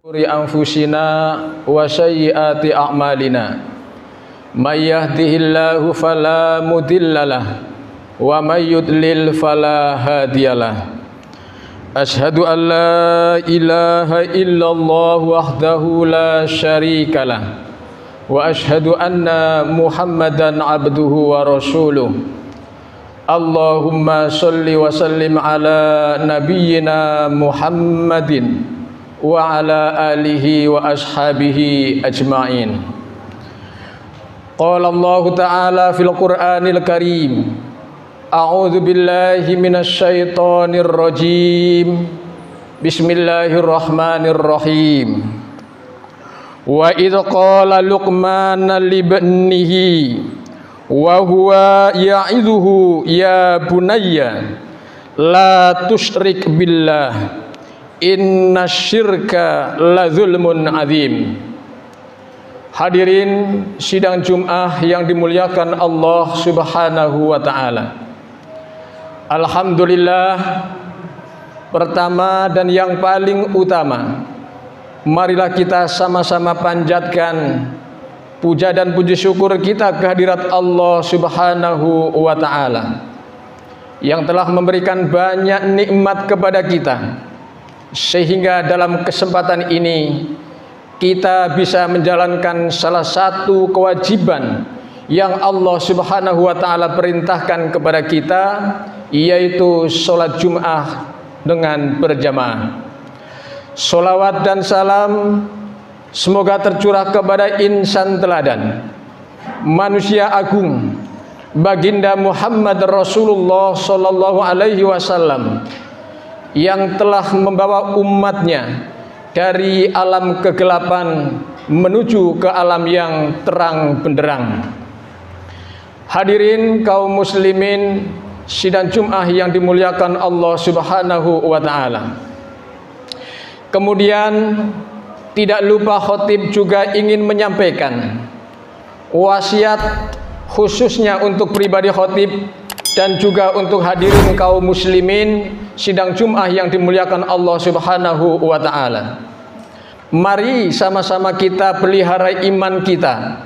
anfusina wa sayyiati a'malina may yahdihillahu fala mudhillalah wa may yudlil fala hadiyalah. Asyhadu an la ilaha illallah wahdahu la syarikalah wa asyhadu anna Muhammadan abduhu wa rasuluh. Allahumma sholli wa sallim ala nabiyyina Muhammadin wa ala alihi wa ashabihi ajma'in. Qala Allah ta'ala fil Qur'anil Karim, a'udzu billahi minasy syaithanir rajim. Bismillahirrahmanirrahim. Wa idz qala Luqman libnihi wa huwa ya'idhuhu ya bunayya la tusyrik billah innasyirka la zulmun azim. Hadirin sidang Jum'ah yang dimuliakan Allah Subhanahu wa ta'ala. Alhamdulillah, pertama dan yang paling utama, marilah kita sama-sama panjatkan puja dan puji syukur kita kehadirat Allah Subhanahu wa ta'ala yang telah memberikan banyak nikmat kepada kita, sehingga dalam kesempatan ini kita bisa menjalankan salah satu kewajiban yang Allah Subhanahu wa ta'ala perintahkan kepada kita, yaitu sholat Jum'ah dengan berjamaah. Sholawat dan salam semoga tercurah kepada insan teladan, manusia agung, baginda Muhammad Rasulullah sallallahu alaihi wasallam, yang telah membawa umatnya dari alam kegelapan menuju ke alam yang terang benderang. Hadirin kaum muslimin sidang Jum'ah yang dimuliakan Allah Subhanahu wa ta'ala. Kemudian tidak lupa khotib juga ingin menyampaikan wasiat khususnya untuk pribadi khotib dan juga untuk hadirin kaum muslimin sidang Jum'ah yang dimuliakan Allah Subhanahu wa ta'ala. Mari sama-sama kita pelihara iman kita.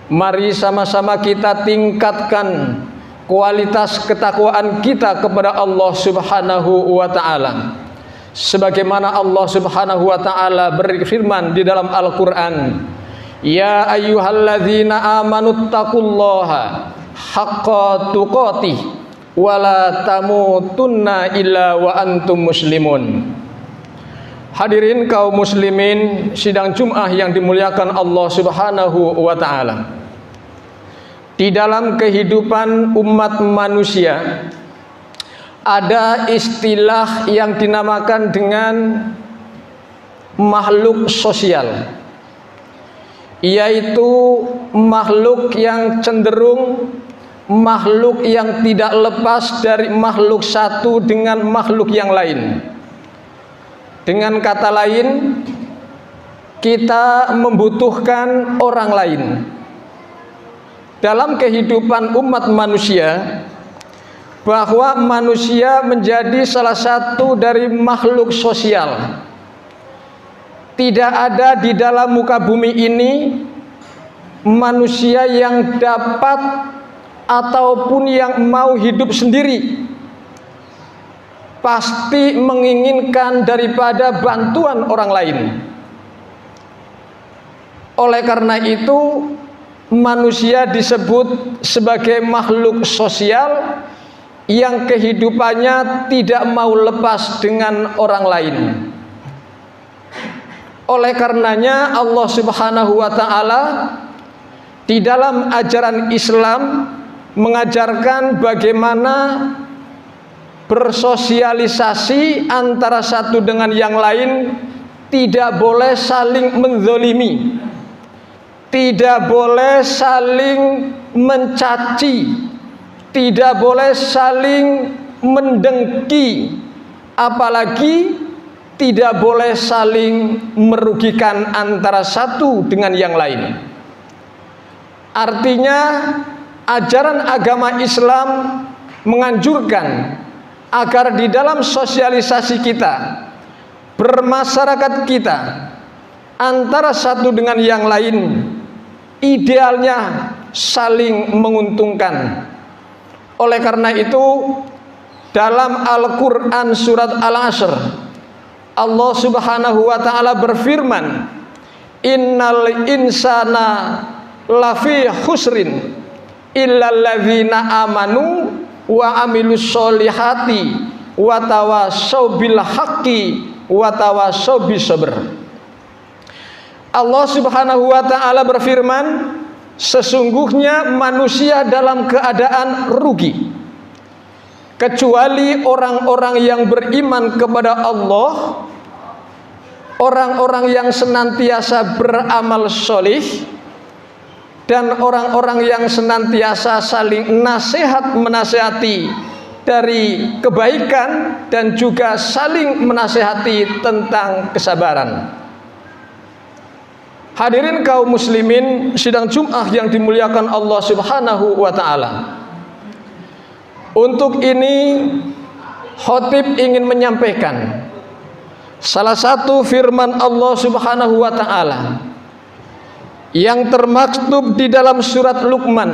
Mari sama-sama kita tingkatkan kualitas ketakwaan kita kepada Allah Subhanahu wa ta'ala. Sebagaimana Allah Subhanahu wa ta'ala berfirman di dalam Al-Qur'an, ya ayyuhalladzina amanuttaqullaha haqqa tuqatih wala tamutunna illa wa antum muslimun. Hadirin kaum muslimin sidang Jum'ah yang dimuliakan Allah Subhanahu wa ta'ala. Di dalam kehidupan umat manusia ada istilah yang dinamakan dengan makhluk sosial, yaitu makhluk yang cenderung makhluk yang tidak lepas dari makhluk satu dengan makhluk yang lain. Dengan kata lain, kita membutuhkan orang lain. Dalam kehidupan umat manusia, bahwa manusia menjadi salah satu dari makhluk sosial. Tidak ada di dalam muka bumi ini manusia yang dapat ataupun yang mau hidup sendiri, pasti menginginkan daripada bantuan orang lain. Oleh karena itu, manusia disebut sebagai makhluk sosial yang kehidupannya tidak mau lepas dengan orang lain. Oleh karenanya Allah Subhanahu wa ta'ala di dalam ajaran Islam mengajarkan bagaimana bersosialisasi antara satu dengan yang lain. Tidak boleh saling menzolimi, tidak boleh saling mencaci, tidak boleh saling mendengki, apalagi tidak boleh saling merugikan antara satu dengan yang lain. Artinya ajaran agama Islam menganjurkan agar di dalam sosialisasi kita, bermasyarakat kita, antara satu dengan yang lain idealnya saling menguntungkan. Oleh karena itu dalam Al-Quran surat Al-Asr Allah subhanahu wa ta'ala berfirman, innal insana lafi khusrin illal ladzina amanu wa amilus solihati wa tawassaw bil haqqi wa tawassaw bis sabr. Allah subhanahu wa ta'ala berfirman, sesungguhnya manusia dalam keadaan rugi kecuali orang-orang yang beriman kepada Allah, orang-orang yang senantiasa beramal solih, dan orang-orang yang senantiasa saling nasihat menasihati dari kebaikan dan juga saling menasihati tentang kesabaran. Hadirin kaum muslimin sidang Jum'ah yang dimuliakan Allah subhanahu wa ta'ala, untuk ini khotib ingin menyampaikan salah satu firman Allah subhanahu wa ta'ala yang termaktub di dalam surat Luqman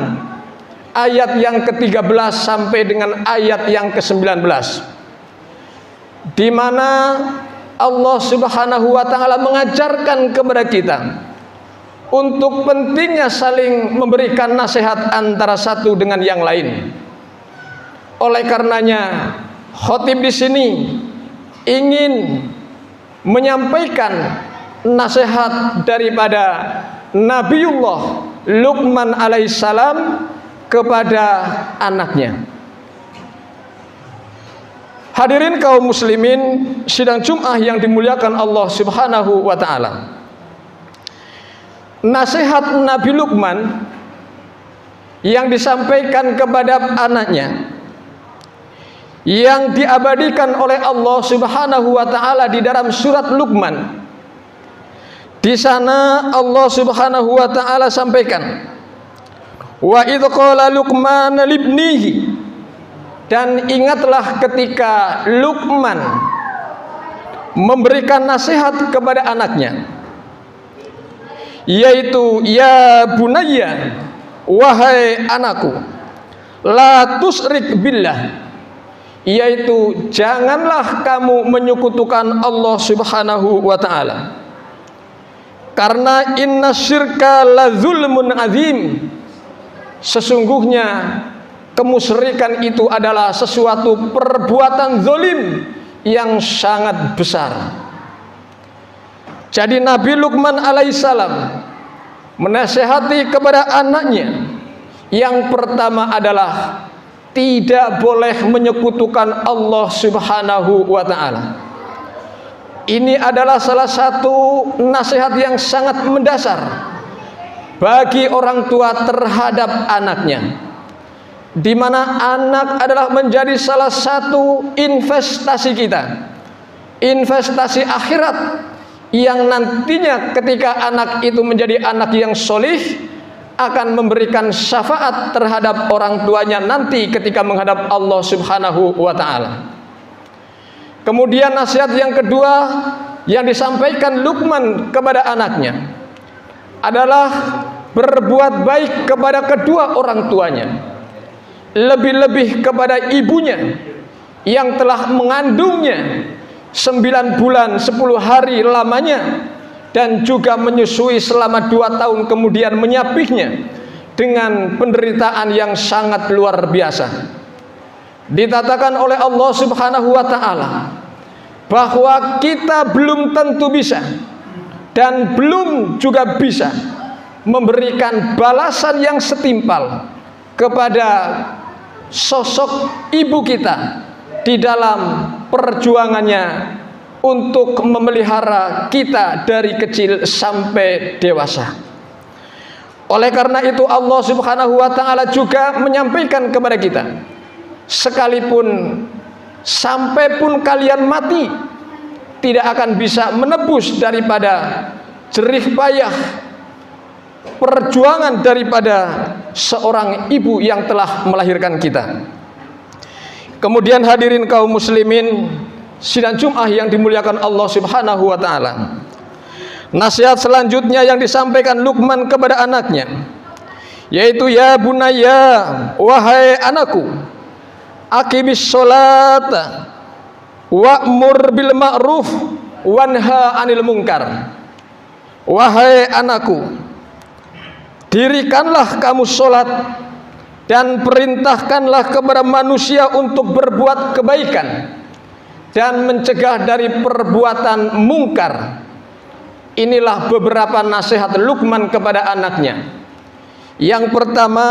ayat yang ke-13 sampai dengan ayat yang ke-19, di mana Allah subhanahu wa ta'ala mengajarkan kepada kita untuk pentingnya saling memberikan nasihat antara satu dengan yang lain. Oleh karenanya khotib di sini ingin menyampaikan nasihat daripada Nabiullah Luqman alaihissalam kepada anaknya. Hadirin kaum muslimin sidang Jum'ah yang dimuliakan Allah subhanahu wa ta'ala, nasihat Nabi Luqman yang disampaikan kepada anaknya yang diabadikan oleh Allah subhanahu wa ta'ala di dalam surat Luqman. Di sana Allah subhanahu wa ta'ala sampaikan, wa idh qala Luqman libnihi, dan ingatlah ketika Luqman memberikan nasihat kepada anaknya, yaitu ya bunayya, wahai anakku, la tusrik billah, yaitu janganlah kamu menyekutukan Allah subhanahu wa ta'ala, karena inna syirka la zulmun azim, sesungguhnya kemusyrikan itu adalah sesuatu perbuatan zalim yang sangat besar. Jadi Nabi Luqman alaihissalam menasihati kepada anaknya, yang pertama adalah tidak boleh menyekutukan Allah subhanahu wa ta'ala. Ini adalah salah satu nasihat yang sangat mendasar bagi orang tua terhadap anaknya, di mana anak adalah menjadi salah satu investasi kita, investasi akhirat, yang nantinya ketika anak itu menjadi anak yang solih akan memberikan syafaat terhadap orang tuanya nanti ketika menghadap Allah subhanahu wa ta'ala. Kemudian nasihat yang kedua yang disampaikan Luqman kepada anaknya adalah berbuat baik kepada kedua orang tuanya, lebih-lebih kepada ibunya yang telah mengandungnya 9 bulan 10 hari lamanya, dan juga menyusui selama 2 tahun kemudian menyapihnya dengan penderitaan yang sangat luar biasa. Dikatakan oleh Allah subhanahu wa ta'ala bahwa kita belum tentu bisa dan belum juga bisa memberikan balasan yang setimpal kepada sosok ibu kita di dalam perjuangannya untuk memelihara kita dari kecil sampai dewasa. Oleh karena itu Allah subhanahu wa ta'ala juga menyampaikan kepada kita, sekalipun sampai pun kalian mati, tidak akan bisa menebus daripada jerih payah perjuangan daripada seorang ibu yang telah melahirkan kita. Kemudian hadirin kaum muslimin sidang Jum'ah yang dimuliakan Allah subhanahu wa ta'ala, Nasihat selanjutnya yang disampaikan Luqman kepada anaknya, yaitu ya bunayya, wahai anakku, aqimis sholata wa'mur bil ma'ruf wanha 'anil munkar. Wahai anakku, dirikanlah kamu sholat dan perintahkanlah kepada manusia untuk berbuat kebaikan dan mencegah dari perbuatan mungkar. Inilah beberapa nasihat Luqman kepada anaknya. Yang pertama,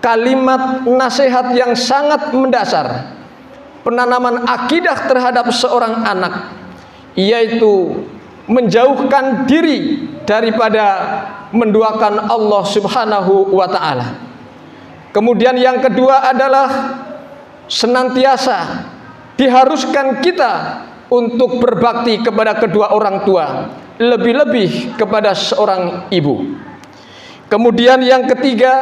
kalimat nasihat yang sangat mendasar, penanaman akidah terhadap seorang anak, yaitu menjauhkan diri daripada menduakan Allah Subhanahu wa ta'ala. Kemudian yang kedua adalah senantiasa diharuskan kita untuk berbakti kepada kedua orang tua, lebih-lebih kepada seorang ibu. Kemudian yang ketiga,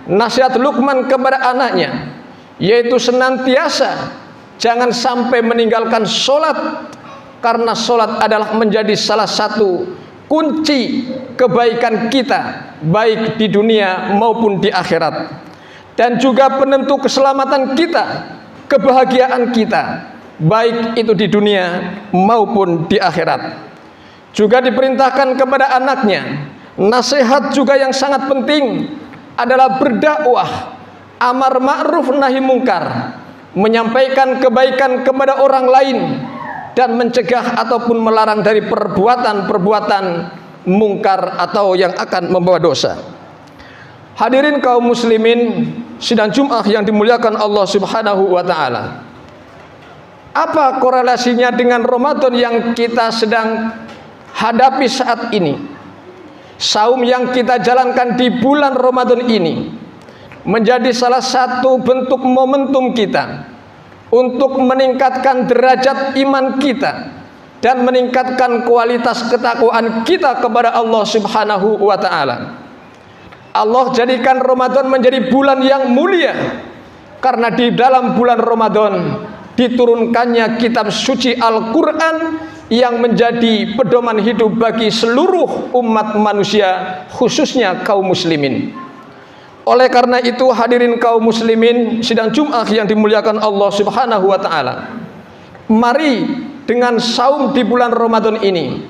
nasihat Luqman kepada anaknya, yaitu senantiasa jangan sampai meninggalkan sholat, karena sholat adalah menjadi salah satu kunci kebaikan kita, baik di dunia maupun di akhirat, dan juga penentu keselamatan kita, kebahagiaan kita, baik itu di dunia maupun di akhirat. Juga diperintahkan kepada anaknya, nasihat juga yang sangat penting adalah berdakwah, amar ma'ruf nahi mungkar, menyampaikan kebaikan kepada orang lain dan mencegah ataupun melarang dari perbuatan-perbuatan mungkar atau yang akan membawa dosa. Hadirin kaum muslimin sidang Jumat yang dimuliakan Allah Subhanahu wa ta'ala, apa korelasinya dengan Ramadan yang kita sedang hadapi saat ini? Saum yang kita jalankan di bulan Ramadan ini menjadi salah satu bentuk momentum kita untuk meningkatkan derajat iman kita dan meningkatkan kualitas ketakwaan kita kepada Allah Subhanahu wa ta'ala. Allah jadikan Ramadan menjadi bulan yang mulia karena di dalam bulan Ramadan diturunkannya kitab suci Al-Quran yang menjadi pedoman hidup bagi seluruh umat manusia, khususnya kaum muslimin. Oleh karena itu, hadirin kaum muslimin sidang Jumat yang dimuliakan Allah Subhanahu wa ta'ala, mari dengan saum di bulan Ramadan ini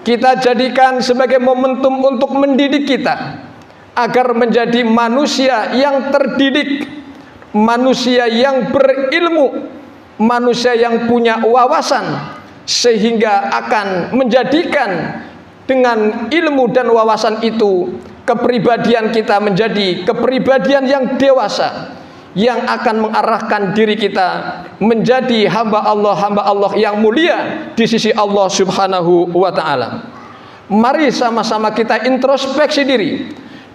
kita jadikan sebagai momentum untuk mendidik kita agar menjadi manusia yang terdidik, manusia yang berilmu, manusia yang punya wawasan, sehingga akan menjadikan dengan ilmu dan wawasan itu kepribadian kita menjadi kepribadian yang dewasa, yang akan mengarahkan diri kita menjadi hamba Allah yang mulia di sisi Allah Subhanahu wa ta'ala. Mari sama-sama kita introspeksi diri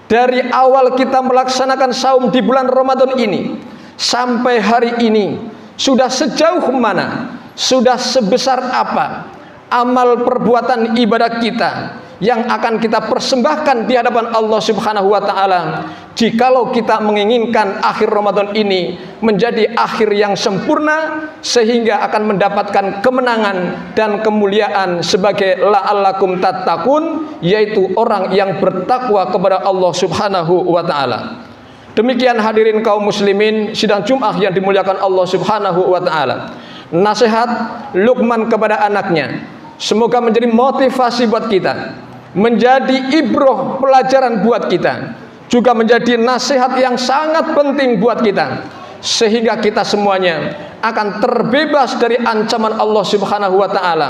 dari awal kita melaksanakan saum di bulan Ramadan ini sampai hari ini, sudah sejauh mana, sudah sebesar apa amal perbuatan ibadah kita yang akan kita persembahkan di hadapan Allah Subhanahu wa ta'ala, jikalau kita menginginkan akhir Ramadan ini menjadi akhir yang sempurna, sehingga akan mendapatkan kemenangan dan kemuliaan sebagai la'allakum tattaqun, yaitu orang yang bertakwa kepada Allah Subhanahu wa ta'ala. Demikian hadirin kaum muslimin sidang Jumat yang dimuliakan Allah Subhanahu wa ta'ala, nasihat Luqman kepada anaknya semoga menjadi motivasi buat kita, menjadi ibroh pelajaran buat kita, juga menjadi nasihat yang sangat penting buat kita, sehingga kita semuanya akan terbebas dari ancaman Allah Subhanahu wa ta'ala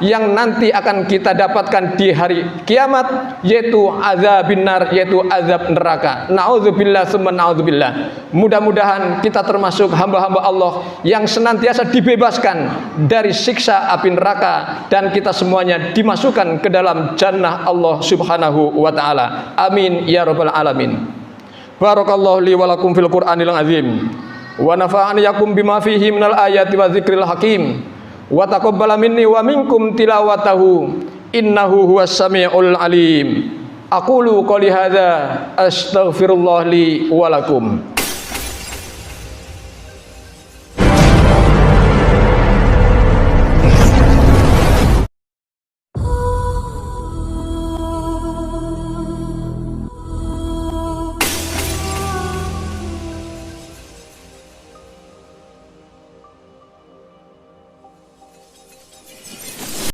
yang nanti akan kita dapatkan di hari kiamat, yaitu azabin nar, yaitu azab neraka. Na'udzubillah summa na'udzubillah. Mudah-mudahan kita termasuk hamba-hamba Allah yang senantiasa dibebaskan dari siksa api neraka, dan kita semuanya dimasukkan ke dalam jannah Allah Subhanahu wa ta'ala. Amin ya rabbal alamin. Barakallahu li wa lakum fil Qur'anil azim, wa nafa'ani yakum bima fihi minal ayati wa dzikril hakim, wa taqabbala minni wa minkum tilawatahu innahu huwas samiul alim. Aqulu qouli hadza astaghfirullah li wa lakum.